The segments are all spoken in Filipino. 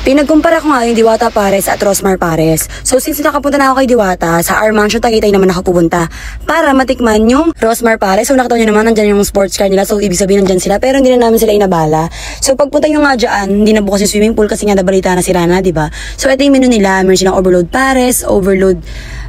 Pinagkumpara ko nga yung Diwata Pares at Rosmar Pares. So since nakapunta na ako kay Diwata, sa our mansion Tagaytay naman ako pupunta para matikman yung Rosmar Pares. So nakita nyo naman, nandyan yung sports car nila. So ibig sabihin nandyan sila, pero hindi na namin sila inabala. So pagpunta nyo nga dyan, hindi na bukas yung swimming pool kasi nga nabalita na sila na, diba? So ito yung menu nila, meron silang overload Pares, overload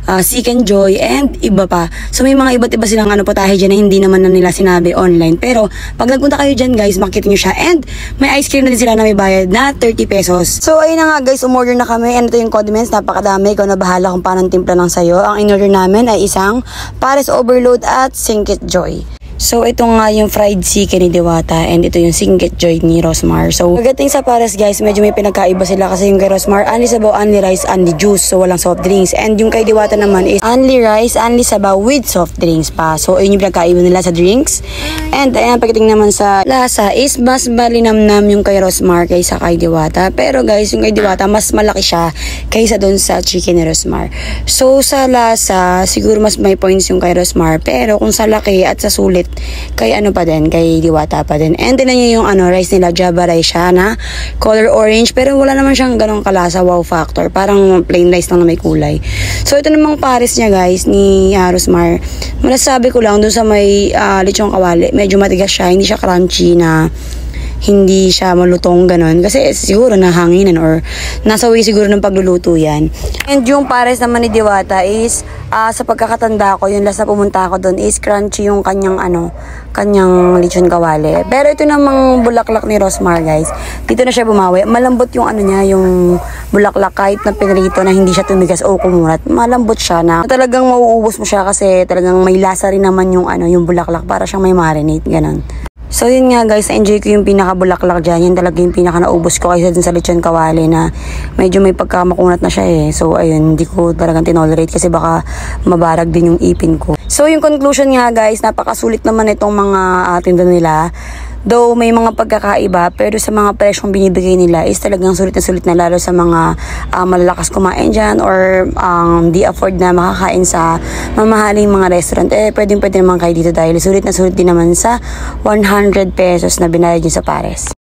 Seek and Joy, and iba pa. So may mga iba't iba silang putahe dyan na hindi naman na nila sinabi online. Pero pag nagpunta kayo dyan guys, makikita nyo siya. And may ice cream na din sila na may bayad na 30 pesos. So ayun na nga guys, umorder na kami. And ito yung condiments, napakadami. Ikaw na bahala kung paano timpla lang sa'yo. Ang in-order namin ay isang Pares Overload at Singkit Joy. So ito nga yung fried chicken ni Diwata and ito yung Singkit Joy ni Rosmar. So pagdating sa Pares guys, medyo may pinagkaiba sila kasi yung kay Rosmar, only sabaw, only rice, only juice. So walang soft drinks. And yung kay Diwata naman is only rice, only sabaw with soft drinks pa. So ayun yung pinagkaiba nila sa drinks. And ayan, pagdating naman sa lasa is mas malinamnam yung kay Rosmar kaysa kay Diwata. Pero guys, yung kay Diwata mas malaki siya kaysa doon sa chicken ni Rosmar. So sa lasa, siguro mas may points yung kay Rosmar. Pero kung sa laki at sa sulit, kay pa din, kay Diwata pa din. And tinan nyo yung rice nila, Java rice siya na color orange, pero wala naman siyang ganong kalasa, wow factor. Parang plain rice lang na may kulay. So ito namang Pares niya guys, ni Rosmar. Masasabi ko lang, doon sa may lechong kawali, medyo matigas siya, hindi siya crunchy na hindi siya malutong ganon. Kasi siguro nahanginan or nasa way siguro ng pagluluto yan. And yung Pares naman ni Diwata is, sa pagkakatanda ko, yung last na pumunta ako doon is crunchy yung kanyang kanyang lechon kawali. Pero ito namang bulaklak ni Rosmar guys, dito na siya bumawi. Malambot yung niya, yung bulaklak kahit na pinrito na hindi siya tumigas o kumulat. Malambot siya na talagang mauubos mo siya kasi talagang may lasa rin naman yung yung bulaklak, para siyang may marinate ganon. So yun nga guys, enjoy ko yung pinaka-bulaklak dyan. Yan talaga yung pinaka-naubos ko kaysa dun sa lechon kawali na medyo may pagkamakunat na siya eh. So ayun, hindi ko talagang tinolerate kasi baka mabarag din yung ipin ko. So yung conclusion nga guys, napakasulit naman itong mga tinda nila. Though may mga pagkakaiba, pero sa mga presyong binibigay nila is talagang sulit na lalo sa mga malalakas kumain dyan or di afford na makakain sa mamahaling mga restaurant. Pwede naman kayo dito dahil sulit na sulit din naman sa 100 pesos na binayad nyo sa Pares.